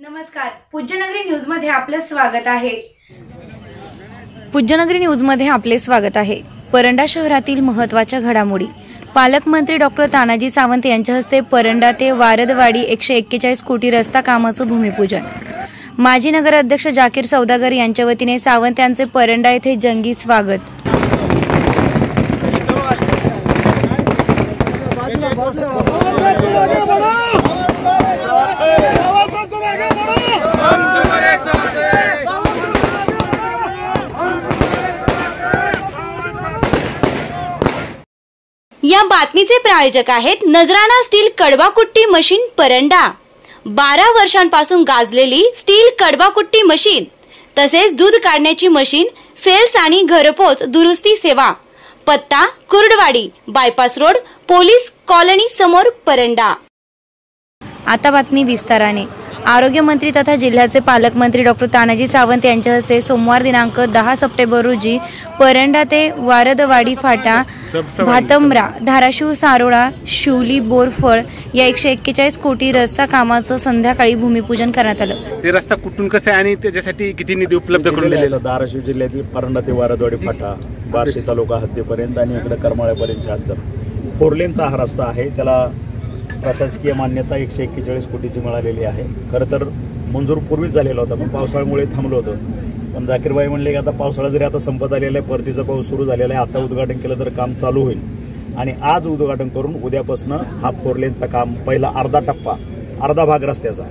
नमस्कार, पूज्यनगरी न्यूज मध्ये आपले स्वागत आहे। पूज्यनगरी न्यूज मध्ये आपले स्वागत आहे। परंडा शहरातील महत्त्वाच्या घडामोडी। पालकमंत्री डॉक्टर तानाजी सावंत यांच्या हस्ते परंडा ते वारदवाडी 141 कोटी रस्ता कामाचं भूमिपूजन। माजी नगराध्यक्ष जाकीर सौदागर यांच्या वतीने सावंत यांचे परंडा येथे जंगी स्वागत। या बातमीचे प्रायोजक आहेत नजराना स्टील कडवाकुट्टी मशीन परंडा। 12 वर्षांपासून गाजलेली स्टील कडवाकुट्टी मशीन तसेच दूध काढण्याची मशीन, सेल्स आणि घरपोच दुरुस्ती सेवा। पत्ता Kurduwadi, bypass road, police colony समोर, परंडा। आता बातमी विस्ताराने। आरोग्य मंत्री तथा जिल्ह्याचे पालकमंत्री डॉक्टर तानाजी सावंत यांच्या हस्ते सोमवार दिनांक 10 सप्टेंबर रोजी परंडा ते वारदवाडी फाटा, भातंब्रा, धाराशिव, सारोळा, शिवली, बोरफळ या 141 कोटी रस्ता कामाचं संध्याकाळी भूमिपूजन करण्यात आलं। ते रस्ता कुठून कसं आहे आणि त्याच्यासाठी किती निधी उपलब्ध करून दिलेला? धाराशिव जिल्ह्यातील परंडा ते वारदवाडी फाटा, बार्शी तालुका हद्दीपर्यंत आणि इकडे करमाळ्यापर्यंतच्या अंतर 4 लेनचा हा रस्ता आहे। त्याला प्रशासकीय मान्यता 141 कोटीची मिळालेली आहे। खरं तर मंजूर पूर्वीच झालेला होता, पण पावसाळ्यामुळे थांबलो होतो। पण जाकीरबाई म्हणले की आता पावसाळा जरी आता संपत आलेला आहे, परतीचा पाऊस सुरू झालेला आहे, आता उद्घाटन केलं तर काम चालू होईल आणि आज उद्घाटन करून उद्यापासून हा 4 लेनचा काम, पहिला अर्धा टप्पा, अर्धा भाग रस्त्याचा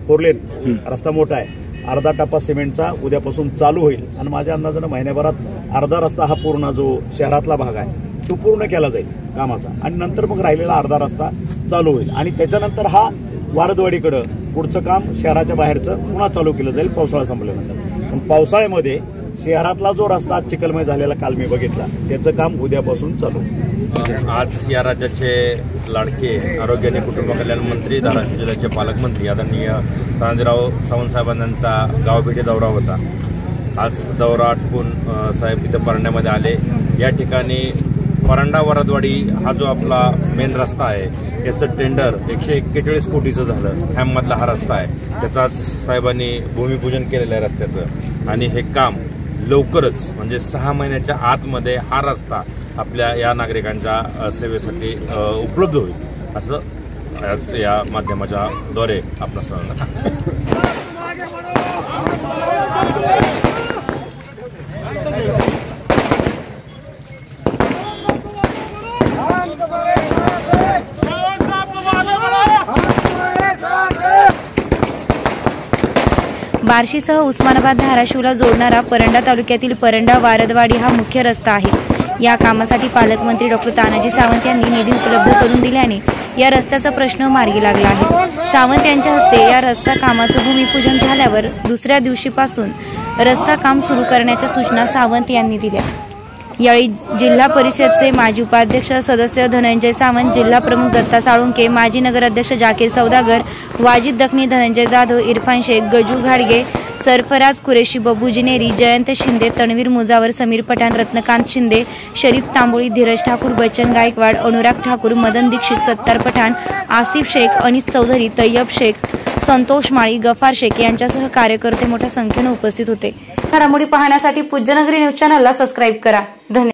4 लेन रस्ता मोठा आहे, अर्धा टप्पा सिमेंटचा उद्यापासून चालू होईल आणि माझ्या अंदाजानं महिन्याभरात अर्धा रस्ता हा पूर्ण जो शहरातला भाग आहे तो पूर्ण केला जाईल कामाचा आणि नंतर मग राहिलेला अर्धा रस्ता चालू होईल आणि त्याच्यानंतर हा वारदवाडीकडं पुढचं काम शहराच्या बाहेरचं पुन्हा चालू केलं जाईल पावसाळा संपल्यानंतर। पण पावसाळ्यामध्ये शहरातला जो रस्ता चिखलमय झालेला काल मी बघितला, त्याचं काम उद्यापासून चालू। आज या राज्याचे लाडके आरोग्य आणि कुटुंब कल्याण मंत्री, धाराशिव जिल्ह्याचे पालकमंत्री आदरणीय तानाजीराव सावंत साहेबांचा गावभेटी दौरा होता। आज दौरा आटपून साहेब इथं परंड्यामध्ये आले। या ठिकाणी परंडा वारदवाडी हा जो आपला मेन रस्ता आहे याचं टेंडर 141 कोटीचं झालं। ह्यामधला हा रस्ता आहे, त्याचाच साहेबांनी भूमिपूजन केलेलं आहे रस्त्याचं आणि हे काम लवकरच म्हणजे 6 महिन्याच्या आतमध्ये हा रस्ता आपल्या या नागरिकांच्या सेवेसाठी उपलब्ध होईल असं या माध्यमाच्या द्वारे आपलं सांगणं। बार्शीसह उस्मानाबाद, धाराशिवला जोडणारा परंडा तालुक्यातील परंडा वारदवाडी हा मुख्य रस्ता आहे। या कामासाठी पालकमंत्री डॉक्टर तानाजी सावंत यांनी निधी उपलब्ध करून दिल्याने या रस्त्याचा प्रश्न मार्गी लागला आहे। सावंत यांच्या हस्ते या रस्ता कामाचं भूमिपूजन झाल्यावर दुसऱ्या दिवशीपासून रस्ता काम सुरू करण्याच्या सूचना सावंत यांनी दिल्या। यावेळी जिल्हा परिषदचे माजी उपाध्यक्ष सदस्य धनंजय सावंत, जिल्हा प्रमुख दत्ता साळुंके, माजी नगराध्यक्ष जाकीर सौदागर, वाजिद दखनी, धनंजय जाधव, इरफान शेख, गजू घाडगे, सरफराज कुरेशी, बबू जिनेरी, जयंत शिंदे, तणवीर मुजावर, समीर पठाण, रत्नकांत शिंदे, शरीफ तांबोळी, धीरज ठाकूर, बच्चन गायकवाड, अनुराग ठाकूर, मदन दीक्षित, सत्तार पठाण, आसिफ शेख, अनिस चौधरी, तय्यब शेख, संतोष माळी, गफार शेख यांच्यासह कार्यकर्ते मोठ्या संख्येने उपस्थित होते। घडामोडी पाहण्यासाठी पूज्यनगरी न्यूज चॅनलला सबस्क्राईब करा। धन्यवाद।